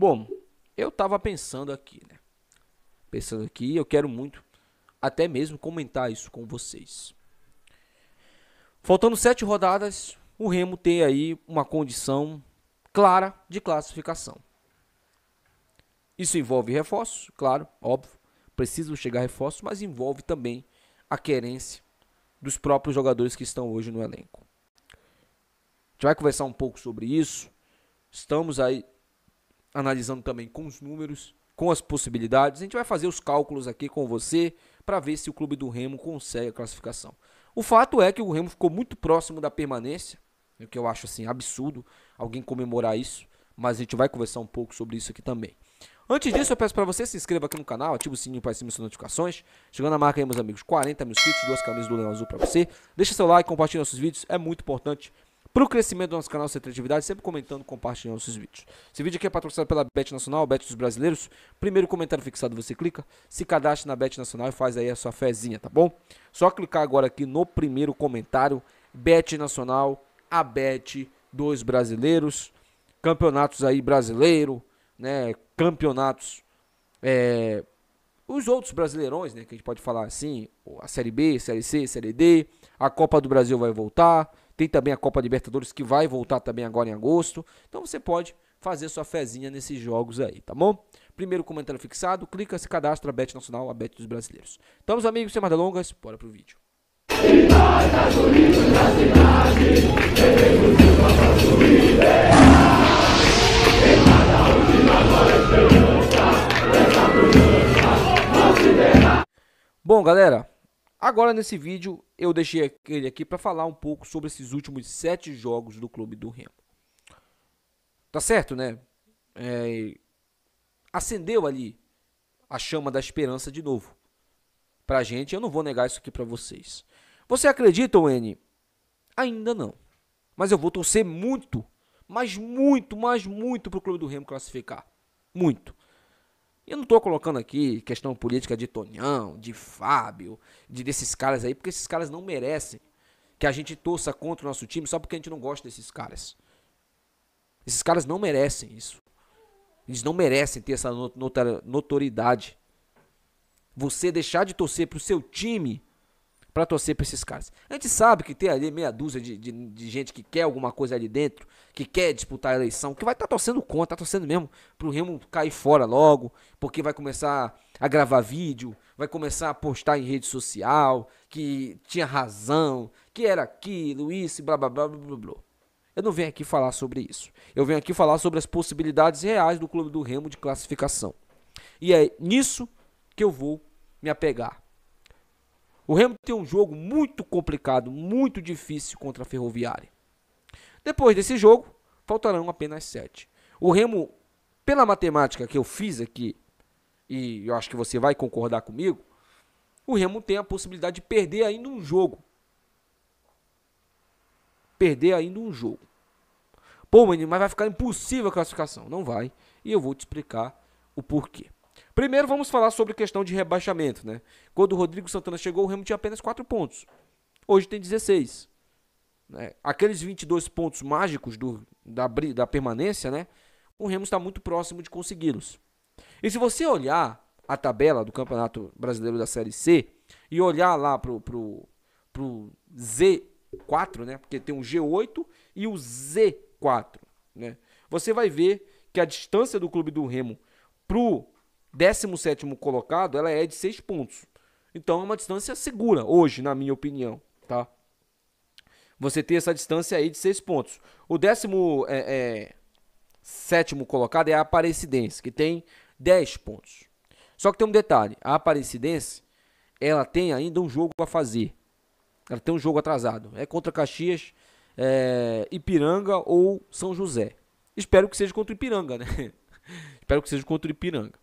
Bom, eu tava pensando aqui, né? Pensando aqui, eu quero muito até mesmo comentar isso com vocês. Faltando 7 rodadas, o Remo tem aí uma condição clara de classificação. Isso envolve reforços, claro, óbvio. Precisam chegar reforços, mas envolve também a querência dos próprios jogadores que estão hoje no elenco. A gente vai conversar um pouco sobre isso. Estamos aí analisando também com os números, com as possibilidades. A gente vai fazer os cálculos aqui com você para ver se o clube do Remo consegue a classificação. O fato é que o Remo ficou muito próximo da permanência, o que eu acho assim absurdo alguém comemorar isso, mas a gente vai conversar um pouco sobre isso aqui também. Antes disso, eu peço para você se inscreva aqui no canal, ative o sininho para receber as notificações. Chegando a marca aí, meus amigos, 40 mil inscritos, 2 camisas do Leão Azul para você. Deixa seu like, compartilha nossos vídeos, é muito importante para o crescimento do nosso canal Sem Criatividade, sempre comentando, compartilhando nossos vídeos. Esse vídeo aqui é patrocinado pela Bet Nacional, Bet dos Brasileiros. Primeiro comentário fixado, você clica, se cadastre na Bet Nacional e faz aí a sua fezinha, tá bom? Só clicar agora aqui no primeiro comentário, Bet Nacional, a Bet dos Brasileiros, campeonatos aí brasileiro, né, campeonatos, os outros brasileirões, né, que a gente pode falar assim, a Série B, Série C, Série D, a Copa do Brasil vai voltar, tem também a Copa Libertadores que vai voltar também agora em agosto, então você pode fazer sua fezinha nesses jogos aí, tá bom? Primeiro comentário fixado, clica, se cadastra, a Bet Nacional, a Bet dos Brasileiros. Então, meus amigos, sem mais delongas, bora pro vídeo. Bom, galera, agora nesse vídeo eu deixei ele aqui para falar um pouco sobre esses últimos 7 jogos do clube do Remo. Tá certo, né? Acendeu ali a chama da esperança de novo pra gente. Eu não vou negar isso aqui pra vocês. Você acredita, N? Ainda não. Mas eu vou torcer muito, mas muito pro clube do Remo classificar. Muito. Eu não tô colocando aqui questão política de Tonhão, de Fábio, desses caras aí, porque esses caras não merecem que a gente torça contra o nosso time só porque a gente não gosta desses caras. Esses caras não merecem isso. Eles não merecem ter essa notoriedade. Você deixar de torcer pro seu time pra torcer pra esses caras. A gente sabe que tem ali meia dúzia de gente que quer alguma coisa ali dentro, que quer disputar a eleição, que vai estar torcendo contra, tá torcendo mesmo pro Remo cair fora logo, porque vai começar a gravar vídeo, vai começar a postar em rede social, que tinha razão, que era aquilo, isso, blá blá blá blá blá. Eu não venho aqui falar sobre isso. Eu venho aqui falar sobre as possibilidades reais do clube do Remo de classificação. E é nisso que eu vou me apegar. O Remo tem um jogo muito complicado, muito difícil contra a Ferroviária. Depois desse jogo, faltarão apenas 7. O Remo, pela matemática que eu fiz aqui, e eu acho que você vai concordar comigo, o Remo tem a possibilidade de perder ainda um jogo. Pô, menino, mas vai ficar impossível a classificação. Não vai, e eu vou te explicar o porquê. Primeiro vamos falar sobre questão de rebaixamento, né? Quando o Rodrigo Santana chegou, o Remo tinha apenas 4 pontos. Hoje tem 16. Né? Aqueles 22 pontos mágicos da permanência, né? O Remo está muito próximo de consegui-los. E se você olhar a tabela do Campeonato Brasileiro da Série C e olhar lá pro Z4, né? Porque tem o G8 e o Z4, né? Você vai ver que a distância do clube do Remo pro 17º colocado, ela é de 6 pontos. Então é uma distância segura hoje, na minha opinião, tá? Você tem essa distância aí de 6 pontos. O 17º colocado é a Aparecidense, que tem 10 pontos. Só que tem um detalhe, a Aparecidense, ela tem ainda um jogo a fazer. Ela tem um jogo atrasado. É contra Caxias, Ipiranga ou São José. Espero que seja contra o Ipiranga, né? Espero que seja contra o Ipiranga.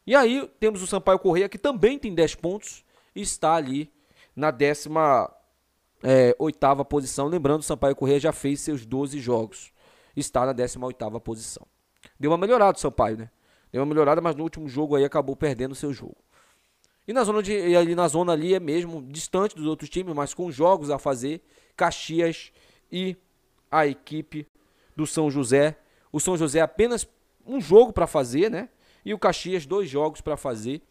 E aí temos o Sampaio Corrêa, que também tem 10 pontos e está ali na 18ª posição. Lembrando, o Sampaio Corrêa já fez seus 12 jogos. Está na 18ª posição. Deu uma melhorada o Sampaio, né? Deu uma melhorada, mas no último jogo aí acabou perdendo o seu jogo. E na zona ali é mesmo distante dos outros times, mas com jogos a fazer, Caxias e a equipe do São José. O São José apenas um jogo para fazer, né? E o Caxias 2 jogos para fazer.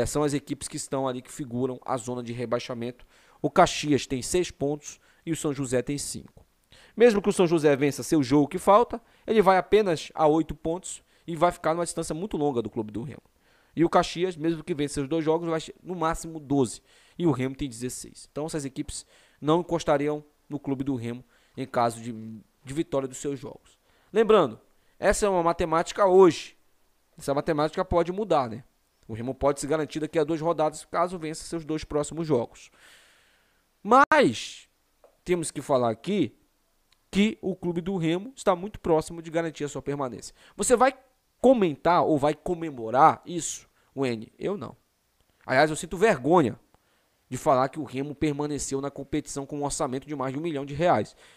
São as equipes que estão ali, que figuram a zona de rebaixamento. O Caxias tem 6 pontos e o São José tem 5. Mesmo que o São José vença seu jogo que falta, ele vai apenas a 8 pontos e vai ficar numa distância muito longa do Clube do Remo. E o Caxias, mesmo que vença seus 2 jogos, vai no máximo 12. E o Remo tem 16. Então essas equipes não encostariam no Clube do Remo em caso de vitória dos seus jogos. Lembrando, essa é uma matemática hoje. Essa matemática pode mudar, né? O Remo pode se garantir daqui a 2 rodadas caso vença seus 2 próximos jogos. Mas temos que falar aqui que o Clube do Remo está muito próximo de garantir a sua permanência. Você vai comentar ou vai comemorar isso, Wene? Eu não. Aliás, eu sinto vergonha de falar que o Remo permaneceu na competição com um orçamento de mais de R$1 milhão.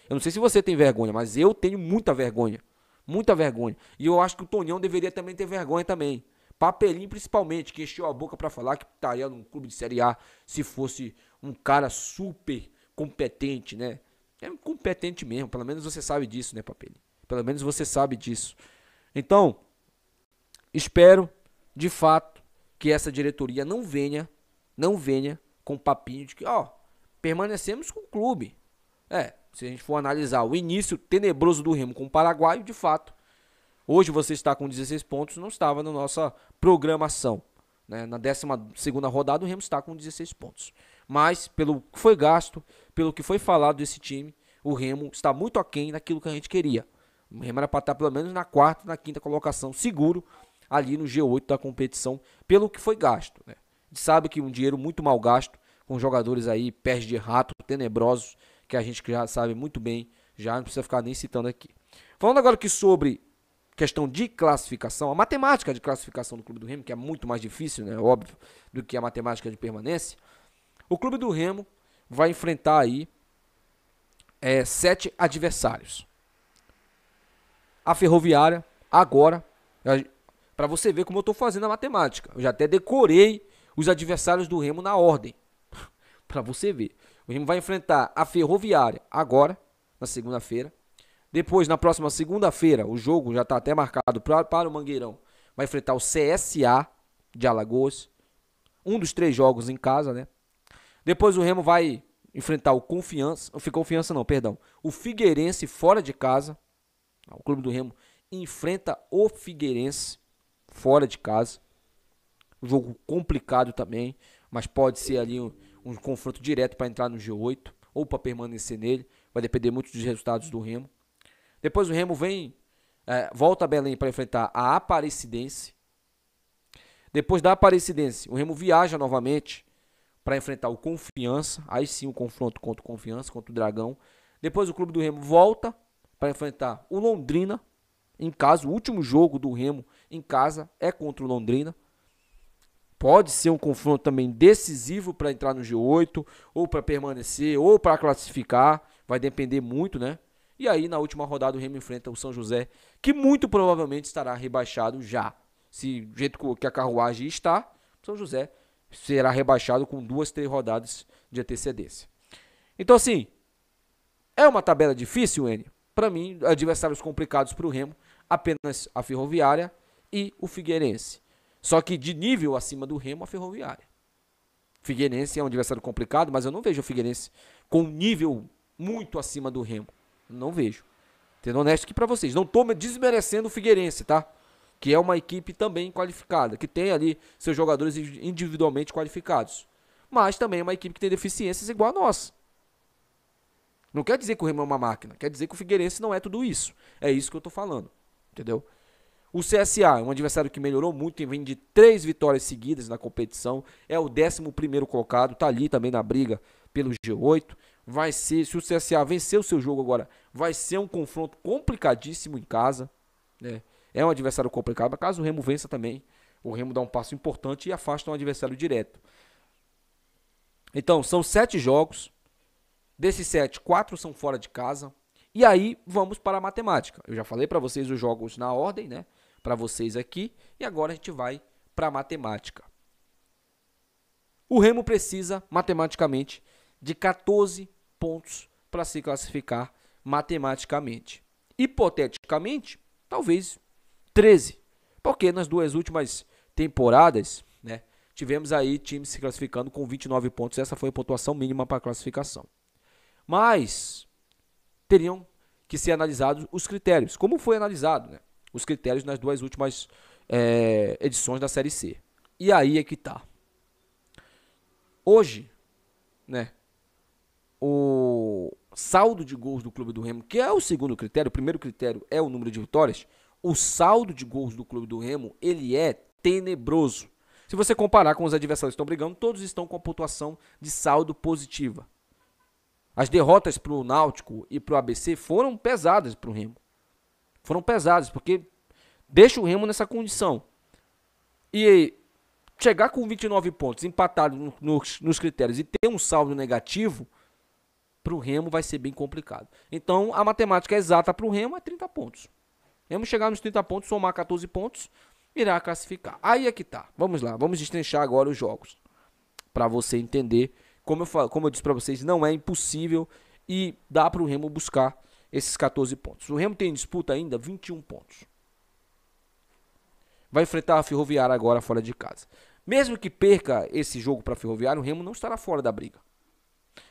Eu não sei se você tem vergonha, mas eu tenho muita vergonha. Muita vergonha. E eu acho que o Tonhão deveria também ter vergonha também. Papelinho principalmente, que encheu a boca para falar que estaria num clube de Série A se fosse um cara super competente, né? É competente mesmo, pelo menos você sabe disso, né, Papelinho? Pelo menos você sabe disso. Então, espero, de fato, que essa diretoria não venha com papinho de que, permanecemos com o clube. Se a gente for analisar o início tenebroso do Remo com o Paraguaio, de fato, hoje você está com 16 pontos, não estava na nossa programação. Né? Na 12ª rodada, o Remo está com 16 pontos. Mas, pelo que foi gasto, pelo que foi falado desse time, o Remo está muito aquém daquilo que a gente queria. O Remo era para estar pelo menos na 4ª, na 5ª colocação, seguro, ali no G8 da competição, pelo que foi gasto. Né? A gente sabe que um dinheiro muito mal gasto, com jogadores aí, pés de rato, tenebrosos, que a gente já sabe muito bem, já não precisa ficar nem citando aqui. Falando agora aqui sobre questão de classificação, a matemática de classificação do Clube do Remo, que é muito mais difícil, né, óbvio, do que a matemática de permanência, o Clube do Remo vai enfrentar aí 7 adversários. A Ferroviária, agora, para você ver como eu estou fazendo a matemática, eu já até decorei os adversários do Remo na ordem, para você ver. O Remo vai enfrentar a Ferroviária agora, na segunda-feira. Depois, na próxima segunda-feira, o jogo já está até marcado para o Mangueirão. Vai enfrentar o CSA de Alagoas. Um dos 3 jogos em casa, né? Depois o Remo vai enfrentar o Figueirense fora de casa. O Clube do Remo enfrenta o Figueirense fora de casa. Um jogo complicado também, mas pode ser ali um confronto direto para entrar no G8 ou para permanecer nele. Vai depender muito dos resultados do Remo. Depois o Remo volta a Belém para enfrentar a Aparecidense. Depois da Aparecidense, o Remo viaja novamente para enfrentar o Confiança. Aí sim o confronto contra o Confiança, contra o Dragão. Depois o Clube do Remo volta para enfrentar o Londrina em casa. O último jogo do Remo em casa é contra o Londrina. Pode ser um confronto também decisivo para entrar no G8, ou para permanecer, ou para classificar. Vai depender muito, né? E aí, na última rodada, o Remo enfrenta o São José, que muito provavelmente estará rebaixado já. Se do jeito que a carruagem está, o São José será rebaixado com 2, 3 rodadas de antecedência. Então, assim, é uma tabela difícil, N. Para mim, adversários complicados para o Remo, apenas a Ferroviária e o Figueirense. Só que de nível acima do Remo, a Ferroviária. Figueirense é um adversário complicado, mas eu não vejo o Figueirense com um nível muito acima do Remo. Não vejo. Sendo honesto aqui pra vocês. Não tô desmerecendo o Figueirense, tá? Que é uma equipe também qualificada. Que tem ali seus jogadores individualmente qualificados. Mas também é uma equipe que tem deficiências igual a nossa. Não quer dizer que o Remo é uma máquina. Quer dizer que o Figueirense não é tudo isso. É isso que eu tô falando. Entendeu? O CSA é um adversário que melhorou muito. Vem de 3 vitórias seguidas na competição. É o 11º colocado. Tá ali também na briga pelo G8. Vai ser, se o CSA vencer o seu jogo agora, vai ser um confronto complicadíssimo em casa, né? É um adversário complicado, mas caso o Remo vença também, o Remo dá um passo importante e afasta um adversário direto. Então, são 7 jogos, desses 7, 4 são fora de casa, e aí vamos para a matemática. Eu já falei para vocês os jogos na ordem, né? Para vocês aqui, e agora a gente vai para a matemática. O Remo precisa, matematicamente, de 14 pontos para se classificar matematicamente. Hipoteticamente, talvez 13. Porque nas duas últimas temporadas, né, tivemos aí times se classificando com 29 pontos. Essa foi a pontuação mínima para a classificação. Mas teriam que ser analisados os critérios. Como foi analisado, né? Os critérios nas duas últimas edições da Série C. E aí é que tá. Hoje, né, o saldo de gols do Clube do Remo, que é o segundo critério, o primeiro critério é o número de vitórias, o saldo de gols do Clube do Remo, ele é tenebroso. Se você comparar com os adversários que estão brigando, todos estão com a pontuação de saldo positiva. As derrotas para o Náutico e para o ABC foram pesadas para o Remo. Foram pesadas, porque deixa o Remo nessa condição. E chegar com 29 pontos, empatado nos critérios, e ter um saldo negativo, para o Remo vai ser bem complicado. Então, a matemática exata para o Remo é 30 pontos. Remo chegar nos 30 pontos, somar 14 pontos, irá classificar. Aí é que tá. Vamos lá, vamos destrinchar agora os jogos. Para você entender, como eu disse para vocês, não é impossível e dá para o Remo buscar esses 14 pontos. O Remo tem em disputa ainda 21 pontos. Vai enfrentar a Ferroviária agora fora de casa. Mesmo que perca esse jogo para a Ferroviária, o Remo não estará fora da briga.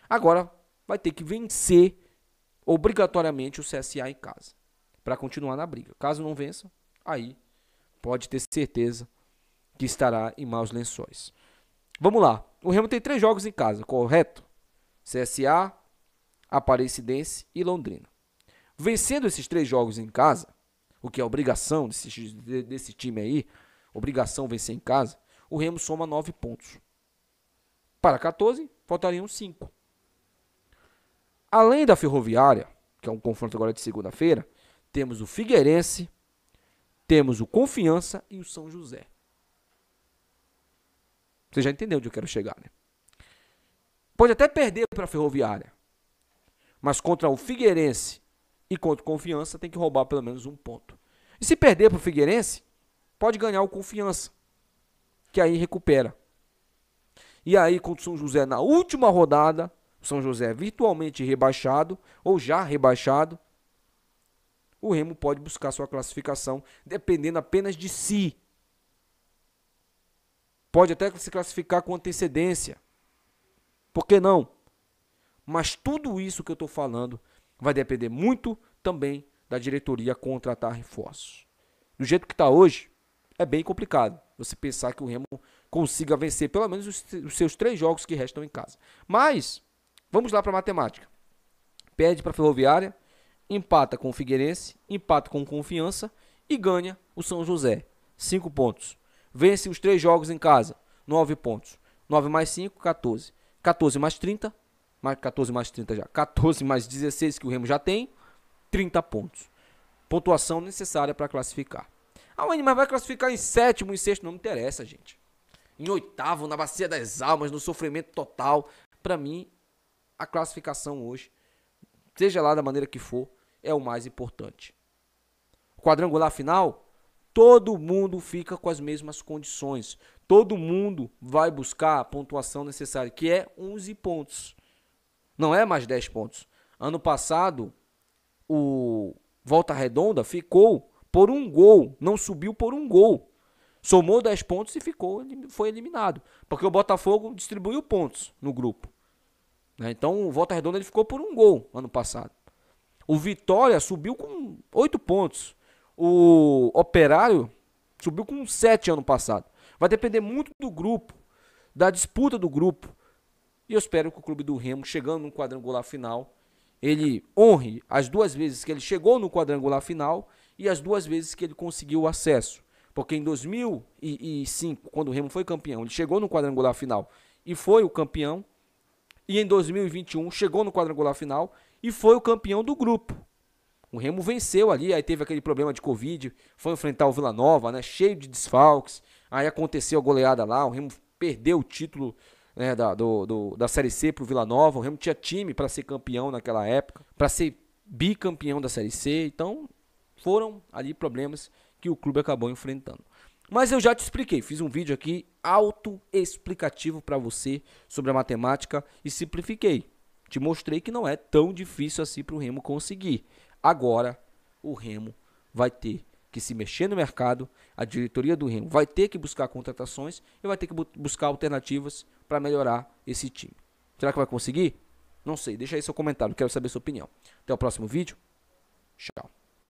Agora vai ter que vencer obrigatoriamente o CSA em casa para continuar na briga. Caso não vença, aí pode ter certeza que estará em maus lençóis. Vamos lá. O Remo tem 3 jogos em casa, correto? CSA, Aparecidense e Londrina. Vencendo esses 3 jogos em casa, o que é obrigação desse time aí, obrigação vencer em casa, o Remo soma 9 pontos. Para 14, faltariam 5. Além da Ferroviária, que é um confronto agora de segunda-feira, temos o Figueirense, temos o Confiança e o São José. Você já entendeu onde eu quero chegar, né? Pode até perder para a Ferroviária, mas contra o Figueirense e contra o Confiança tem que roubar pelo menos 1 ponto. E se perder para o Figueirense, pode ganhar o Confiança, que aí recupera. E aí contra o São José na última rodada, o São José é virtualmente rebaixado ou já rebaixado, o Remo pode buscar sua classificação dependendo apenas de si. Pode até se classificar com antecedência. Por que não? Mas tudo isso que eu estou falando vai depender muito também da diretoria contratar reforços. Do jeito que está hoje, é bem complicado você pensar que o Remo consiga vencer pelo menos os seus 3 jogos que restam em casa. Mas, vamos lá para a matemática. Perde para a Ferroviária, empata com o Figueirense, empata com o Confiança e ganha o São José. 5 pontos. Vence os 3 jogos em casa, 9 pontos. 9 mais 5, 14. 14 mais 30, 14 mais 30 já. 14 mais 16 que o Remo já tem, 30 pontos. Pontuação necessária para classificar. Ah, mas vai classificar em 7º, em 6º, não me interessa, gente. Em 8º, na bacia das almas, no sofrimento total. Para mim, a classificação hoje, seja lá da maneira que for, é o mais importante. O quadrangular final, todo mundo fica com as mesmas condições. Todo mundo vai buscar a pontuação necessária, que é 11 pontos. Não é mais 10 pontos. Ano passado, o Volta Redonda ficou por 1 gol, não subiu por 1 gol. Somou 10 pontos e foi eliminado. Porque o Botafogo distribuiu pontos no grupo. Então o Volta Redonda ele ficou por 1 gol ano passado. O Vitória subiu com 8 pontos. O Operário subiu com 7 ano passado. Vai depender muito do grupo, da disputa do grupo. E eu espero que o Clube do Remo, chegando no quadrangular final, ele honre as 2 vezes que ele chegou no quadrangular final e as 2 vezes que ele conseguiu o acesso. Porque em 2005, quando o Remo foi campeão, ele chegou no quadrangular final e foi o campeão. E em 2021 chegou no quadrangular final e foi o campeão do grupo. O Remo venceu ali, aí teve aquele problema de Covid, foi enfrentar o Vila Nova, né, cheio de desfalques. Aí aconteceu a goleada lá, o Remo perdeu o título, né, da Série C pro Vila Nova. O Remo tinha time para ser campeão naquela época, para ser bicampeão da Série C. Então foram ali problemas que o clube acabou enfrentando. Mas eu já te expliquei, fiz um vídeo aqui autoexplicativo para você sobre a matemática e simplifiquei. Te mostrei que não é tão difícil assim para o Remo conseguir. Agora o Remo vai ter que se mexer no mercado, a diretoria do Remo vai ter que buscar contratações e vai ter que buscar alternativas para melhorar esse time. Será que vai conseguir? Não sei, deixa aí seu comentário, quero saber sua opinião. Até o próximo vídeo. Tchau.